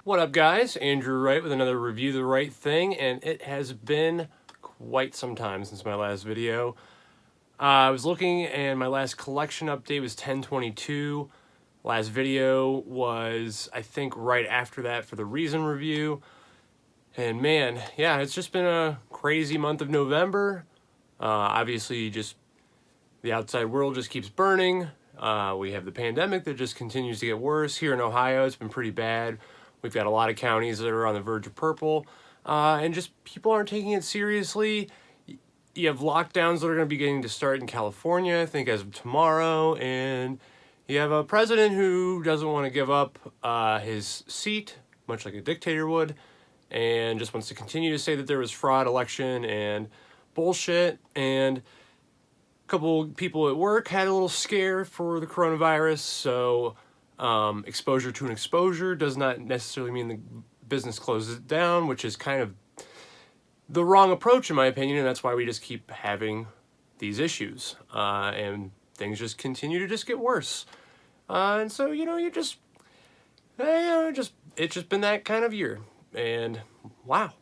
What up, guys? Andrew Wright with another Review the Right Thing, and it has been quite some time since my last video. I was looking, and my last collection update was 10/22. Last video was, I think, right after that for the Reason review. And man, yeah, it's just been a crazy month of November. Obviously, just the outside world just keeps burning. We have the pandemic that just continues to get worse. Here in Ohio, it's been pretty bad. We've got a lot of counties that are on the verge of purple, and just people aren't taking it seriously. You have lockdowns that are going to be getting to start in California, I think, as of tomorrow, and you have a president who doesn't want to give up his seat, much like a dictator would, and just wants to continue to say that there was fraud election and bullshit. And a couple people at work had a little scare for the coronavirus, so exposure to an exposure does not necessarily mean the business closes down, which is kind of the wrong approach in my opinion, and that's why we just keep having these issues, and things just continue to just get worse. And so, it's just been that kind of year, and wow.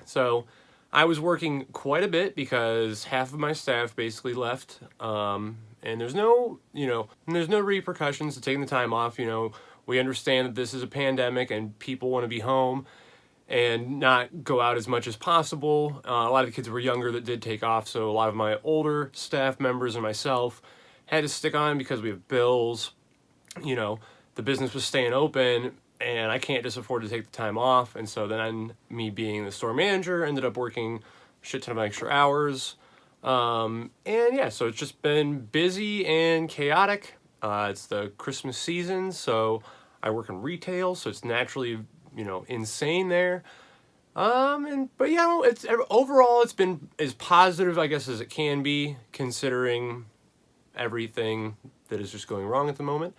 So I was working quite a bit because half of my staff basically left, and there's no repercussions to taking the time off. We understand that this is a pandemic and people want to be home and not go out as much as possible. A lot of the kids were younger that did take off, so a lot of my older staff members and myself had to stick on because we have bills. The business was staying open, and I can't just afford to take the time off. And so then me being the store manager ended up working a shit ton of extra hours. And yeah, so it's just been busy and chaotic. It's the Christmas season, so I work in retail, so it's naturally, insane there. But it's overall it's been as positive, I guess, as it can be, considering everything that is just going wrong at the moment.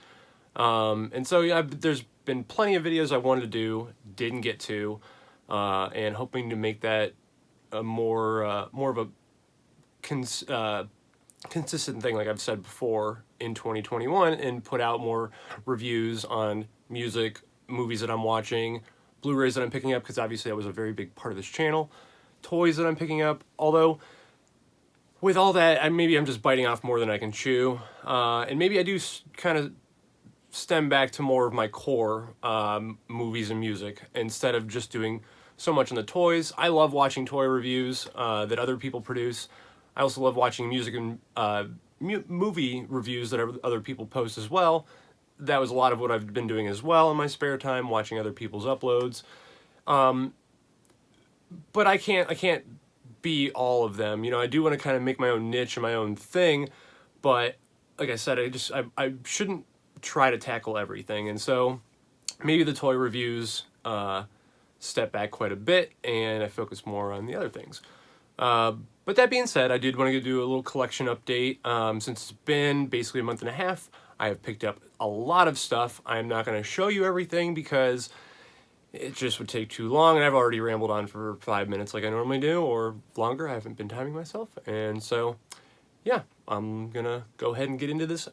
And so yeah, there's been plenty of videos I wanted to do, didn't get to, and hoping to make that a more of a consistent thing, like I've said before, in 2021, and put out more reviews on music, movies that I'm watching, Blu-rays that I'm picking up, because obviously that was a very big part of this channel, toys that I'm picking up. Although with all that, maybe I'm just biting off more than I can chew, and maybe I do kind of stem back to more of my core movies and music instead of just doing so much on the toys. I love watching toy reviews that other people produce. I also love watching music and movie reviews that other people post as well. That was a lot of what I've been doing as well in my spare time, watching other people's uploads. But I can't be all of them. I do want to kind of make my own niche and my own thing, but like I said, I shouldn't try to tackle everything. And so maybe the toy reviews step back quite a bit, and I focus more on the other things. But that being said, I did want to do a little collection update. Since it's been basically a month and a half, I have picked up a lot of stuff. I'm not going to show you everything because it just would take too long, and I've already rambled on for 5 minutes like I normally do, or longer. I haven't been timing myself. And so, yeah, I'm going to go ahead and get into this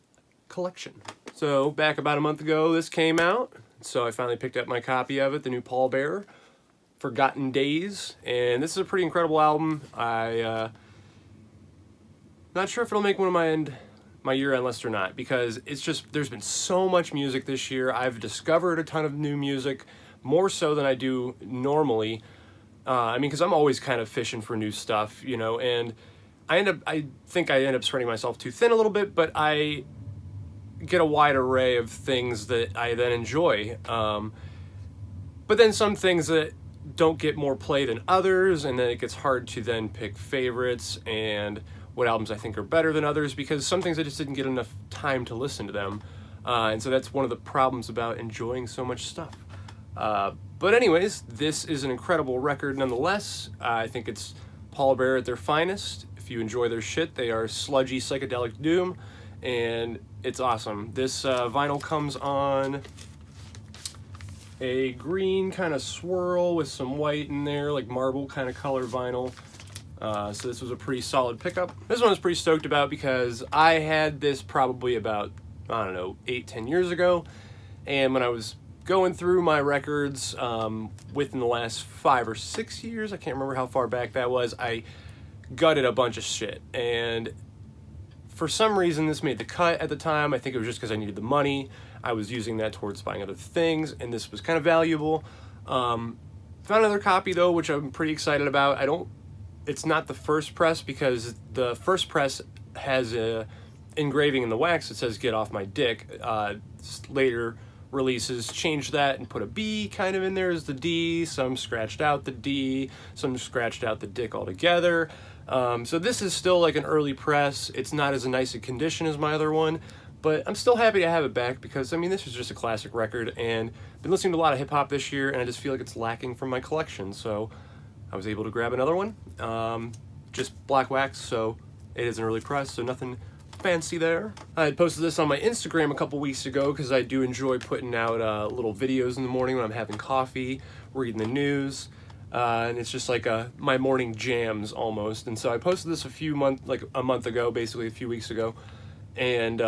collection. So back about a month ago, this came out. So I finally picked up my copy of it, the new Pallbearer, Forgotten Days, and this is a pretty incredible album. Not sure if it'll make one of my year-end list or not, because it's just, there's been so much music this year. I've discovered a ton of new music, more so than I do normally. Because I'm always kind of fishing for new stuff, and I think I end up spreading myself too thin a little bit, but I get a wide array of things that I then enjoy. But then some things that don't get more play than others, and then it gets hard to then pick favorites and what albums I think are better than others, because some things I just didn't get enough time to listen to them. And so that's one of the problems about enjoying so much stuff. But anyways, this is an incredible record nonetheless. I think it's Pallbearer at their finest. If you enjoy their shit, they are sludgy psychedelic doom, and it's awesome. This vinyl comes on a green kind of swirl with some white in there, like marble kind of color vinyl. So this was a pretty solid pickup. This one I was pretty stoked about because I had this probably about, 8-10 years ago, and when I was going through my records within the last 5 or 6 years, I can't remember how far back that was, I gutted a bunch of shit. And for some reason, this made the cut at the time. I think it was just because I needed the money. I was using that towards buying other things, and this was kind of valuable. Found another copy, though, which I'm pretty excited about. It's not the first press, because the first press has a engraving in the wax that says "Get Off My Dick." Later releases changed that and put a B kind of in there as the D. Some scratched out the D, some scratched out the dick altogether. So this is still like an early press. It's not as nice a condition as my other one, but I'm still happy to have it back, because I mean, this is just a classic record, and I've been listening to a lot of hip-hop this year, and I just feel like it's lacking from my collection, so I was able to grab another one. Just black wax, so it is an early press, so nothing fancy there. I had posted this on my Instagram a couple weeks ago, because I do enjoy putting out little videos in the morning when I'm having coffee, reading the news, and it's just like my morning jams almost. And so I posted this a month ago, basically a few weeks ago, and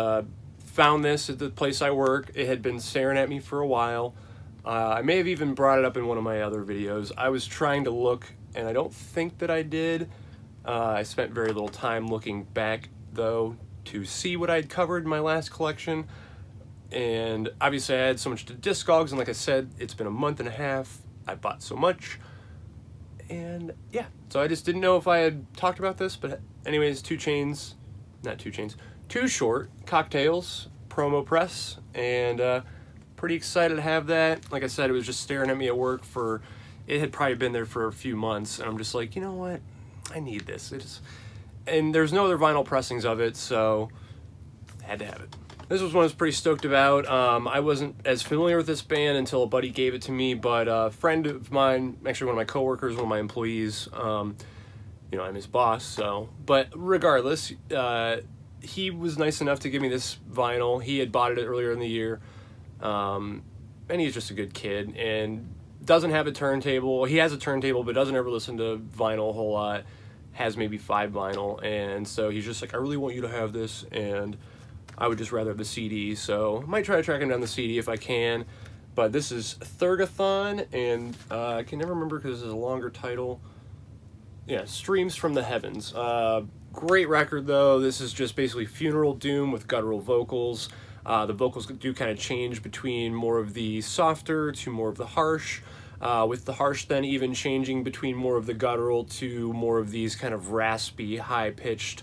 found this at the place I work. It had been staring at me for a while. I may have even brought it up in one of my other videos. I was trying to look, and I don't think that I did. I spent very little time looking back, though, to see what I'd covered in my last collection. And obviously I had so much to Discogs, and like I said, it's been a month and a half. I bought so much. And yeah, so I just didn't know if I had talked about this, but anyways, Too Short Cocktails promo press, and pretty excited to have that. Like I said, it was just staring at me at work it had probably been there for a few months, and I'm just like, you know what, I need this. And there's no other vinyl pressings of it, so I had to have it. This was one I was pretty stoked about. I wasn't as familiar with this band until a buddy gave it to me, but a friend of mine, actually one of my coworkers, one of my employees, I'm his boss, so. But regardless, he was nice enough to give me this vinyl. He had bought it earlier in the year, and he's just a good kid, and doesn't have a turntable. He has a turntable, but doesn't ever listen to vinyl a whole lot. Has maybe 5 vinyl, and so he's just like, I really want you to have this, and I would just rather have the CD, so I might try to track him down the CD if I can. But this is Thergothon, and I can never remember because this is a longer title. Yeah, Streams from the Heavens. Great record, though. This is just basically funeral doom with guttural vocals. The vocals do kind of change between more of the softer to more of the harsh. With the harsh then even changing between more of the guttural to more of these kind of raspy, high-pitched,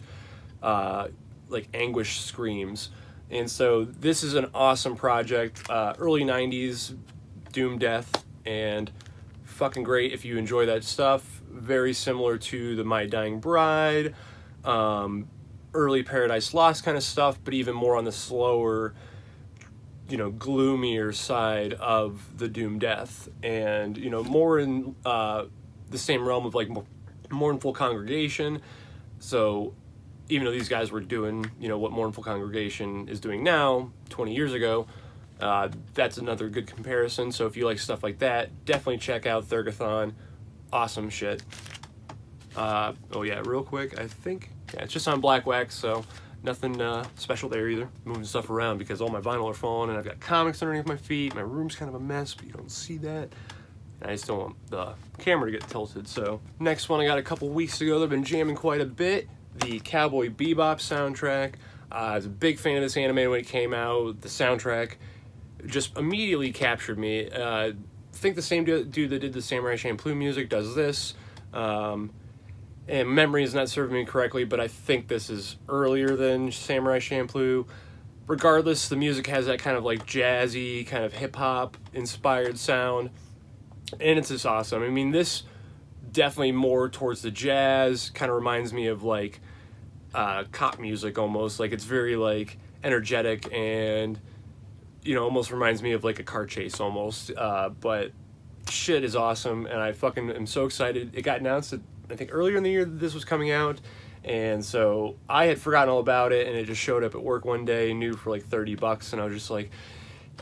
like anguish screams. And so this is an awesome project. Early 90s doom death, and fucking great if you enjoy that stuff. Very similar to the My Dying Bride, early Paradise Lost kind of stuff, but even more on the slower, gloomier side of the doom death, and more in the same realm of like Mournful Congregation. So even though these guys were doing what Mournful Congregation is doing now 20 years ago, that's another good comparison. So if you like stuff like that, definitely check out Thergothon. Awesome shit. Oh yeah, real quick, I think it's just on black wax, so nothing special there either. Moving stuff around because all my vinyl are falling, and I've got comics underneath my feet. My room's kind of a mess, but you don't see that. And I just don't want the camera to get tilted. So next one I got a couple weeks ago that I've been jamming quite a bit. The Cowboy Bebop soundtrack. I was a big fan of this anime when it came out. The soundtrack just immediately captured me. I think the same dude that did the Samurai Champloo music does this. And memory is not serving me correctly, but I think this is earlier than Samurai Champloo. Regardless, the music has that kind of like jazzy, kind of hip-hop inspired sound, and it's just awesome. I mean, this definitely more towards the jazz, kind of reminds me of like cop music almost. Like it's very like energetic, and almost reminds me of like a car chase almost. But shit is awesome, and I fucking am so excited. It got announced that I think earlier in the year that this was coming out, and so I had forgotten all about it, and it just showed up at work one day, new for like $30, and I was just like,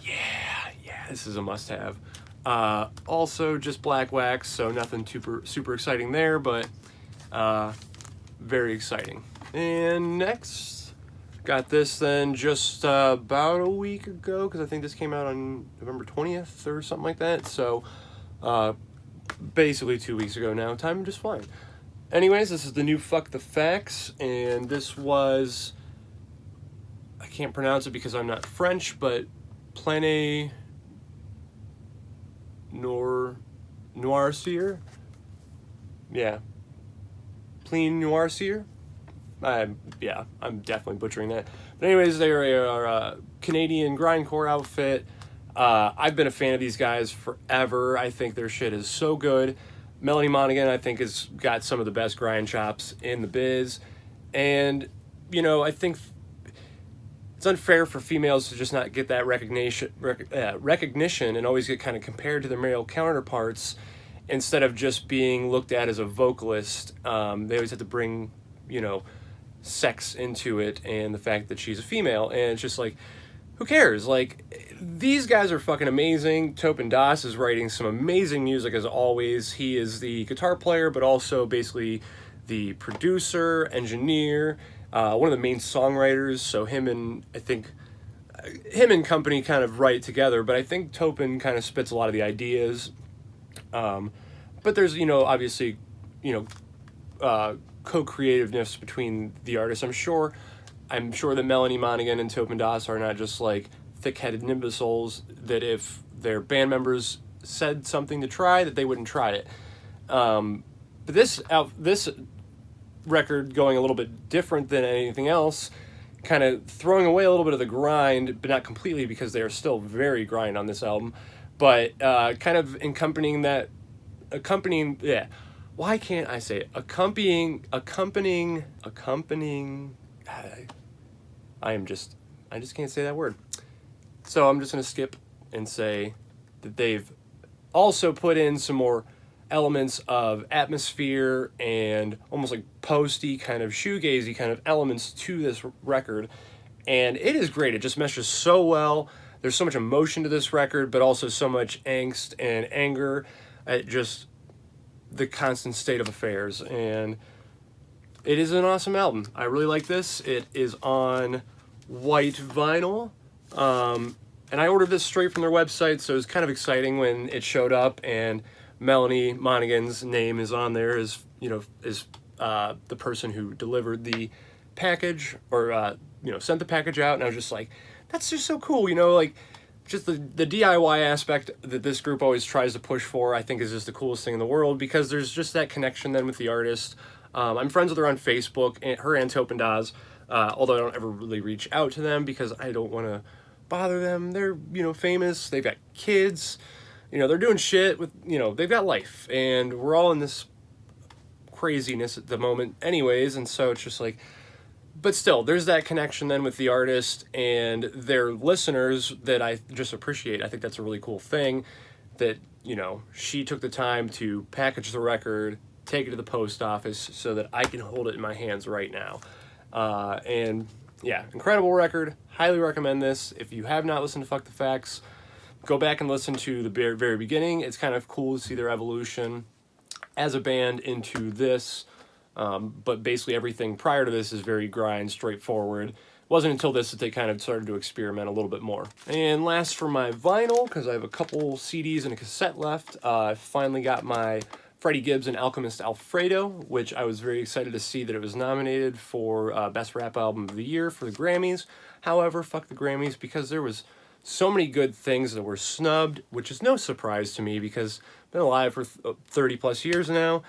yeah, this is a must-have. Also just black wax, so nothing super exciting there, but very exciting. And next, Got this then just about a week ago, because I think this came out on November 20th or something like that. So basically 2 weeks ago now. Time just flying. Anyways, this is the new Fuck the Facts, and this was, I can't pronounce it because I'm not French, but Plane Noircier? Yeah. Plein Noircier? Yeah, I'm definitely butchering that. But anyways, they are a Canadian grindcore outfit. I've been a fan of these guys forever. I think their shit is so good. Melanie Monaghan, I think, has got some of the best grind chops in the biz. And, you know, I think it's unfair for females to just not get that recognition and always get kind of compared to their male counterparts instead of just being looked at as a vocalist. They always have to bring, you know, sex into it and the fact that she's a female. And it's just like, who cares? Like, these guys are fucking amazing. Topin Das is writing some amazing music as always. He is the guitar player, but also basically the producer, engineer, one of the main songwriters. So him and company kind of write together, but I think Topin kind of spits a lot of the ideas. But there's, you know, obviously, you know, co-creativeness between the artists. I'm sure that Melanie Monaghan and Topin Das are not just like thick-headed nimbusols that if their band members said something to try, that they wouldn't try it. But this record going a little bit different than anything else, kind of throwing away a little bit of the grind, but not completely because they are still very grind on this album, but kind of accompanying, why can't I say it? Accompanying, I just can't say that word. So I'm just going to skip and say that they've also put in some more elements of atmosphere and almost like posty kind of shoegazy kind of elements to this record. And it is great. It just meshes so well. There's so much emotion to this record, but also so much angst and anger at just the constant state of affairs. And it is an awesome album. I really like this. It is on white vinyl. And I ordered this straight from their website, so it was kind of exciting when it showed up and Melanie Monaghan's name is on there as, you know, is the person who delivered the package or, you know, sent the package out. And I was just like, that's just so cool, you know, like just the DIY aspect that this group always tries to push for, I think is just the coolest thing in the world because there's just that connection then with the artist. I'm friends with her on Facebook, and her and Topin Das, although I don't ever really reach out to them because I don't want to bother them. They're, you know, famous. They've got kids. You know, they're doing shit with, you know, they've got life. And we're all in this craziness at the moment anyways. And so it's just like, but still, there's that connection then with the artist and their listeners that I just appreciate. I think that's a really cool thing that, you know, she took the time to package the record, take it to the post office so that I can hold it in my hands right now. And yeah, incredible record. Highly recommend this. If you have not listened to Fuck the Facts, go back and listen to the very beginning. It's kind of cool to see their evolution as a band into this. But basically everything prior to this is very grind, straightforward. It wasn't until this that they kind of started to experiment a little bit more. And last for my vinyl, because I have a couple CDs and a cassette left, I finally got my Freddie Gibbs and Alchemist Alfredo, which I was very excited to see that it was nominated for Best Rap Album of the Year for the Grammys. However, fuck the Grammys, because there was so many good things that were snubbed, which is no surprise to me because I've been alive for 30 plus years now.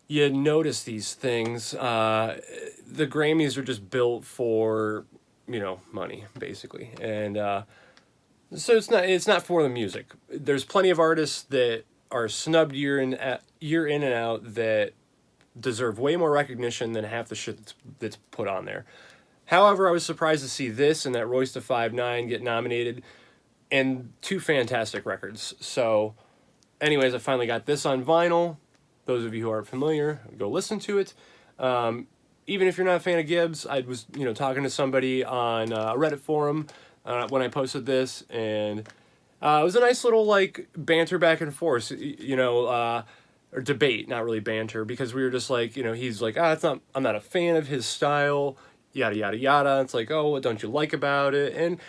You notice these things. The Grammys are just built for, you know, money, basically. And so it's not for the music. There's plenty of artists that are snubbed year in and out that deserve way more recognition than half the shit that's put on there. However, I was surprised to see this and that Royce da 5'9" get nominated, and two fantastic records. So, anyways, I finally got this on vinyl. Those of you who aren't familiar, go listen to it. Even if you're not a fan of Gibbs, I was, you know, talking to somebody on a Reddit forum when I posted this, and it was a nice little like banter back and forth, you know, or debate, not really banter, because we were just like, you know, he's like, I'm not a fan of his style. yada, yada, yada. It's like, oh, what don't you like about it? And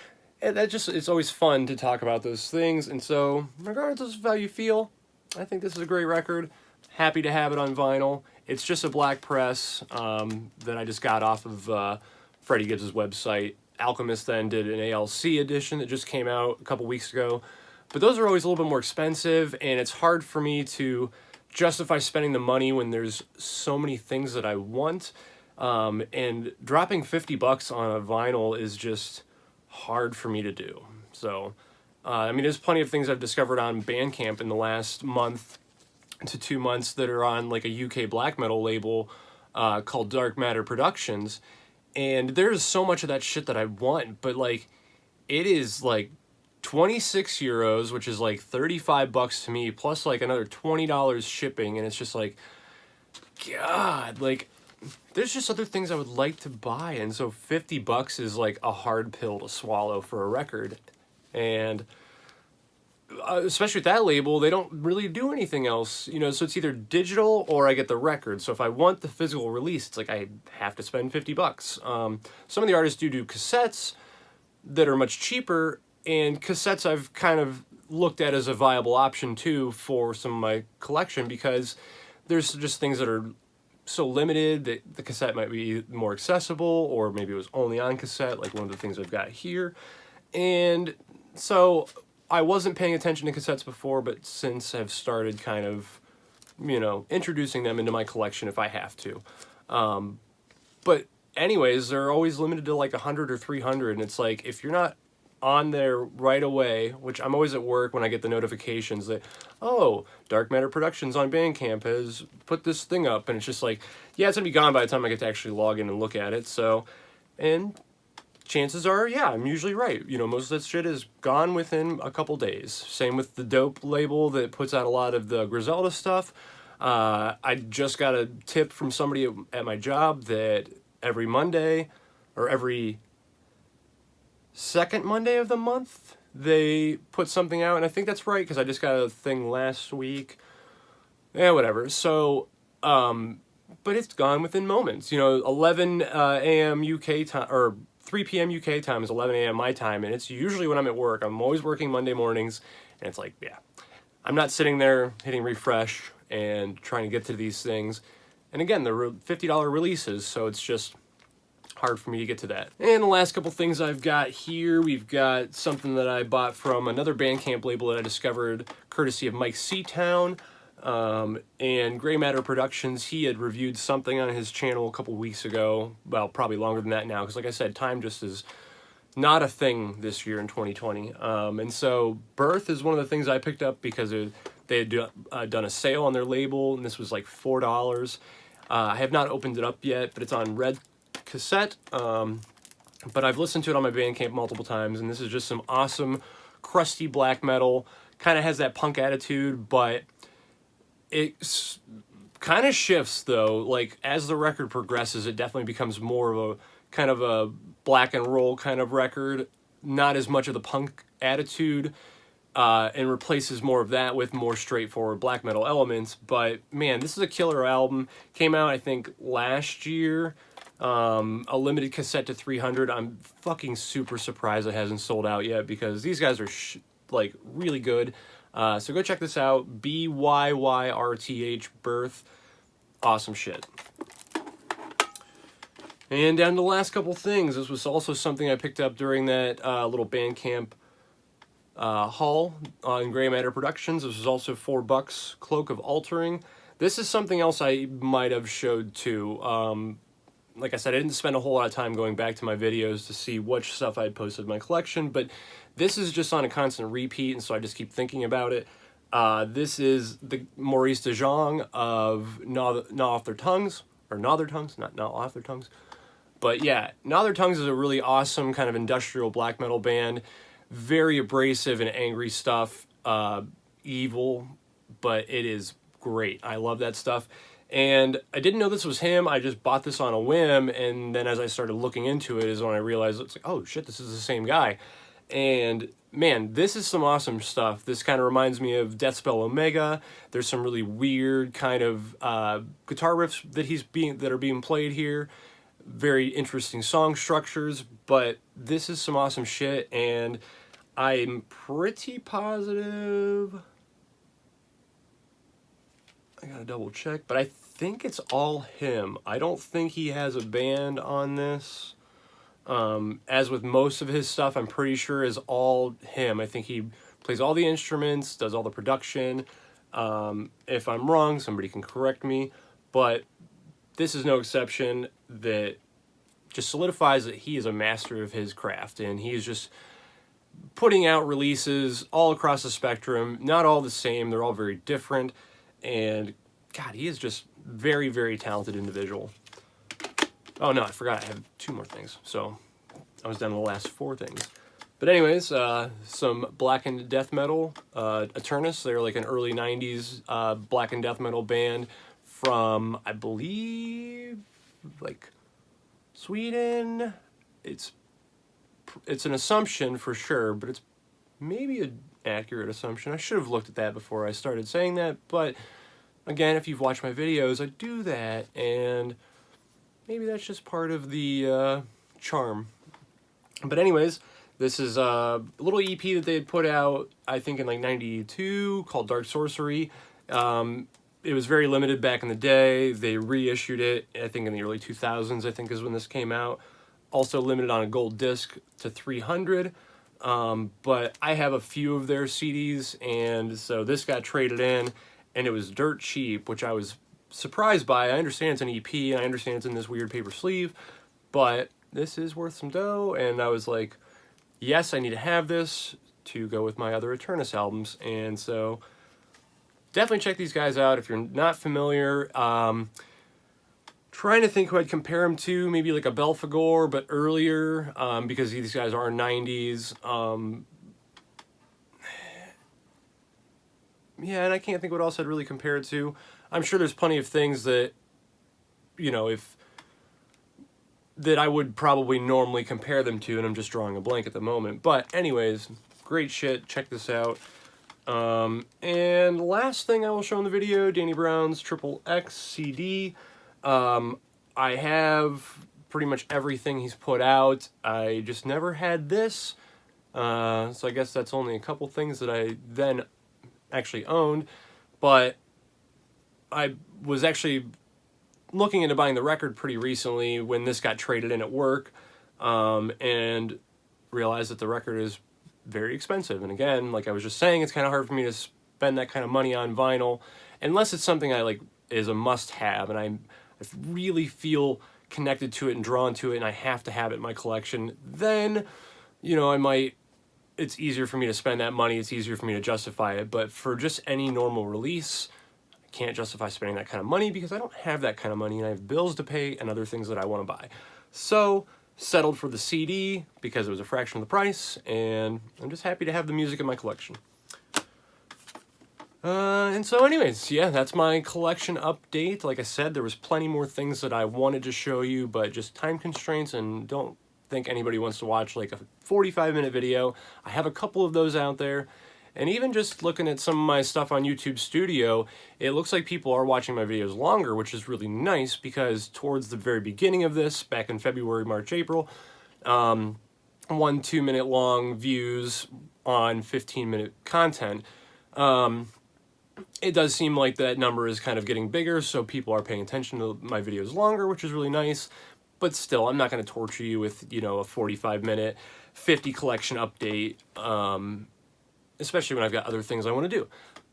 that just, it's always fun to talk about those things. And so, regardless of how you feel, I think this is a great record. Happy to have it on vinyl. It's just a black press that I just got off of Freddie Gibbs' website. Alchemist then did an ALC edition that just came out a couple weeks ago. But those are always a little bit more expensive, and it's hard for me to justify spending the money when there's so many things that I want. And dropping $50 on a vinyl is just hard for me to do. So, I mean, there's plenty of things I've discovered on Bandcamp in the last month to 2 months that are on like a UK black metal label called Dark Matter Productions. And there's so much of that shit that I want, but like, it is like 26 euros, which is like $35 to me, plus like another $20 shipping. And it's just like, God, like, there's just other things I would like to buy. And so $50 is like a hard pill to swallow for a record. And especially with that label, they don't really do anything else, you know, so it's either digital or I get the record. So if I want the physical release, it's like I have to spend $50. Some of the artists do cassettes that are much cheaper, and cassettes I've kind of looked at as a viable option too for some of my collection, because there's just things that are so limited that the cassette might be more accessible, or maybe it was only on cassette, like one of the things I've got here. And so I wasn't paying attention to cassettes before, but since I've started kind of, you know, introducing them into my collection if I have to. But anyways, they're always limited to like 100 or 300, and it's like, if you're not on there right away, which I'm always at work when I get the notifications that, oh, Dark Matter Productions on Bandcamp has put this thing up, and it's just like, yeah, it's gonna be gone by the time I get to actually log in and look at it. So, and chances are, yeah, I'm usually right. You know, most of that shit is gone within a couple days. Same with the Dope label that puts out a lot of the Griselda stuff. I just got a tip from somebody at my job that every Monday, or every second Monday of the month, they put something out, and I think that's right, because I just got a thing last week. Yeah, whatever. So, but it's gone within moments. You know, 11 a.m. UK time, or 3 p.m. UK time is 11 a.m. my time, and it's usually when I'm at work. I'm always working Monday mornings, and it's like, yeah, I'm not sitting there hitting refresh and trying to get to these things. And again, they're $50 releases, so it's just hard for me to get to that. And the last couple things I've got here, we've got something that I bought from another Bandcamp label that I discovered courtesy of Mike Seatown. And Gray Matter Productions, he had reviewed something on his channel a couple weeks ago. Well, probably longer than that now, because like I said, time just is not a thing this year in 2020. And so Byyrth is one of the things I picked up because they had done a sale on their label, and this was like $4. I have not opened it up yet, but it's on red cassette. But I've listened to it on my Bandcamp multiple times, and this is just some awesome, crusty black metal. Kind of has that punk attitude, but it kind of shifts though. Like as the record progresses, it definitely becomes more of a kind of a black and roll kind of record, not as much of the punk attitude, and replaces more of that with more straightforward black metal elements. But man, this is a killer album. Came out I think last year, a limited cassette to 300. I'm fucking super surprised it hasn't sold out yet, because these guys are like really good. So go check this out, byyrth, Byyrth, awesome shit. And down to the last couple things, this was also something I picked up during that little Bandcamp haul on Gray Matter Productions. This was also $4, Cloak of Altering. This is something else I might have showed too. Like I said, I didn't spend a whole lot of time going back to my videos to see which stuff I had posted in my collection, but this is just on a constant repeat, and so I just keep thinking about it. This is the Maurice de Jong of Gnaw Off Their Tongues, or Gnaw Their Tongues, not Gnaw Off Their Tongues. But yeah, Gnaw Their Tongues is a really awesome kind of industrial black metal band. Very abrasive and angry stuff. Evil, but it is great. I love that stuff. And I didn't know this was him. I just bought this on a whim, and then as I started looking into it is when I realized it's like, oh shit, this is the same guy. And man, this is some awesome stuff. This kind of reminds me of Deathspell Omega. There's some really weird kind of guitar riffs that are being played here. very interesting song structures, but this is some awesome shit, and I'm pretty positive, I gotta double check, but I think it's all him. I don't think he has a band on this. As with most of his stuff, I'm pretty sure is all him. I think he plays all the instruments, does all the production. If I'm wrong, somebody can correct me, but this is no exception. That just solidifies that he is a master of his craft, and he is just putting out releases all across the spectrum, not all the same, they're all very different, and God, he is just very, very talented individual. Oh no, I forgot I have 2 more things, so I was down to the last 4 things. But anyways, some black and death metal, Aeternus, they're like an early 90s black and death metal band from, I believe, like Sweden. It's an assumption for sure, but it's maybe an accurate assumption. I should have looked at that before I started saying that, but again, if you've watched my videos, I do that, and maybe that's just part of the charm. But anyways, this is a little EP that they had put out, I think in like 92, called Dark Sorcery. It was very limited back in the day. They reissued it, I think in the early 2000s, I think is when this came out. Also limited on a gold disc to 300. But I have a few of their CDs, and so this got traded in, and it was dirt cheap, which I was surprised by. I understand it's an EP, and I understand it's in this weird paper sleeve, but this is worth some dough, and I was like, yes, I need to have this to go with my other Aeternus albums, and so definitely check these guys out if you're not familiar. Trying to think who I'd compare him to, maybe like a Belphegor, but earlier, because these guys are 90s. Yeah, and I can't think what else I'd really compare it to. I'm sure there's plenty of things that, you know, that I would probably normally compare them to, and I'm just drawing a blank at the moment. But anyways, great shit. Check this out. And last thing I will show in the video, Danny Brown's XXX CD. I have pretty much everything he's put out. I just never had this. So I guess that's only a couple things that I then actually owned. But I was actually looking into buying the record pretty recently when this got traded in at work, and realized that the record is very expensive. And again, like I was just saying, it's kind of hard for me to spend that kind of money on vinyl unless it's something I like is a must-have, and I really feel connected to it and drawn to it, and I have to have it in my collection. Then, you know, it's easier for me to spend that money. It's easier for me to justify it. But for just any normal release, I can't justify spending that kind of money because I don't have that kind of money, and I have bills to pay and other things that I want to buy. So settled for the CD because it was a fraction of the price, and I'm just happy to have the music in my collection. And so anyways, yeah, that's my collection update. Like I said, there was plenty more things that I wanted to show you, but just time constraints, and don't think anybody wants to watch like a 45-minute video. I have a couple of those out there, and even just looking at some of my stuff on YouTube Studio, it looks like people are watching my videos longer, which is really nice because towards the very beginning of this, back in February, March, April, 1 2-minute long views on 15-minute content. It does seem like that number is kind of getting bigger, so people are paying attention to my videos longer, which is really nice. But still, I'm not going to torture you with, you know, a 45-minute 50 collection update, especially when I've got other things I want to do,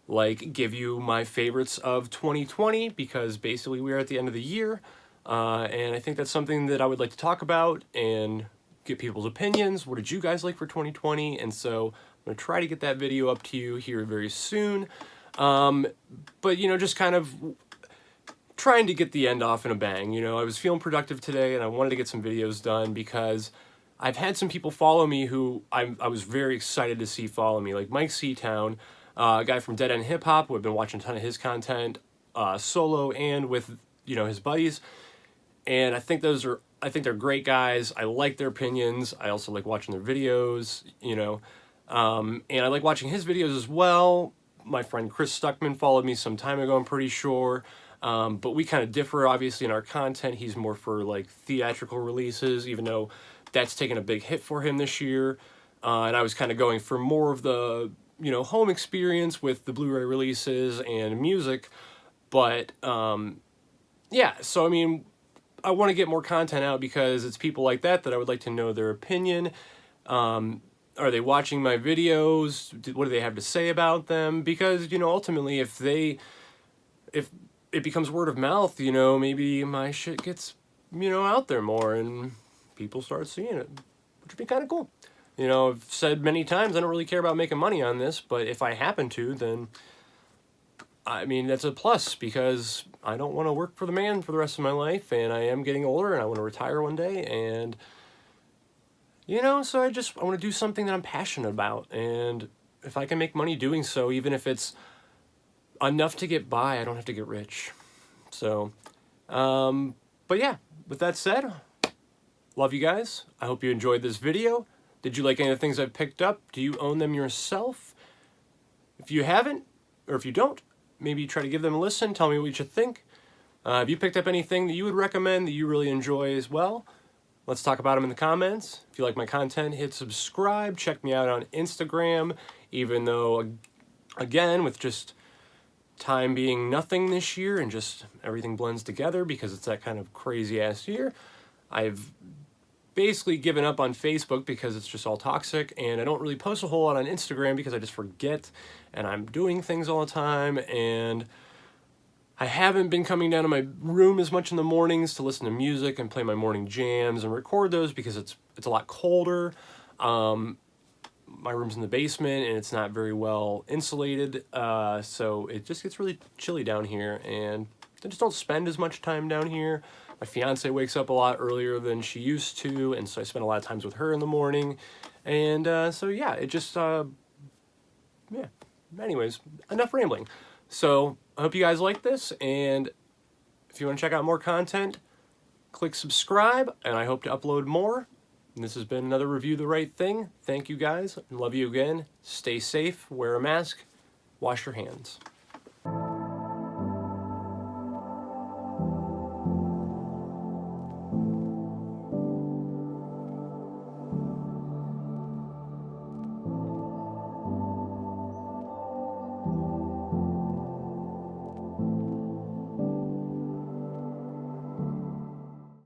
like give you my favorites of 2020, because basically we are at the end of the year, and I think that's something that I would like to talk about and get people's opinions. What did you guys like for 2020? And so I'm going to try to get that video up to you here very soon. But, you know, just kind of trying to get the end off in a bang. You know, I was feeling productive today, and I wanted to get some videos done because I've had some people follow me who I was very excited to see follow me, like Mike Seatown, a guy from Dead End Hip Hop, who I've been watching a ton of his content, solo and with, you know, his buddies. And I think they're great guys. I like their opinions. I also like watching their videos, you know, and I like watching his videos as well. My friend Chris Stuckman followed me some time ago, I'm pretty sure. But we kind of differ, obviously, in our content. He's more for like theatrical releases, even though that's taken a big hit for him this year. And I was kind of going for more of the, you know, home experience with the Blu-ray releases and music. But yeah, so I mean, I want to get more content out because it's people like that I would like to know their opinion. Are they watching my videos? What do they have to say about them? Because, you know, ultimately, if it becomes word of mouth, you know, maybe my shit gets, you know, out there more and people start seeing it, which would be kind of cool. You know, I've said many times I don't really care about making money on this, but if I happen to, then, I mean, that's a plus because I don't want to work for the man for the rest of my life, and I am getting older and I want to retire one day, and, you know, so I want to do something that I'm passionate about, and if I can make money doing so, even if it's enough to get by, I don't have to get rich. So, but yeah, with that said, love you guys. I hope you enjoyed this video. Did you like any of the things I've picked up? Do you own them yourself? If you haven't, or if you don't, maybe try to give them a listen. Tell me what you think. Have you picked up anything that you would recommend that you really enjoy as well? Let's talk about them in the comments. If you like my content, hit subscribe. Check me out on Instagram, even though, again, with just time being nothing this year and just everything blends together because it's that kind of crazy ass year, I've basically given up on Facebook because it's just all toxic, and I don't really post a whole lot on Instagram because I just forget and I'm doing things all the time, and I haven't been coming down to my room as much in the mornings to listen to music and play my morning jams and record those because it's a lot colder. My room's in the basement and it's not very well insulated, so it just gets really chilly down here, and I just don't spend as much time down here. My fiance wakes up a lot earlier than she used to, and so I spend a lot of times with her in the morning, and so yeah, it just, yeah, anyways, enough rambling. So I hope you guys like this, and if you want to check out more content, click subscribe, and I hope to upload more. And this has been another Review the Right Thing. Thank you guys, and love you again. Stay safe, wear a mask, wash your hands.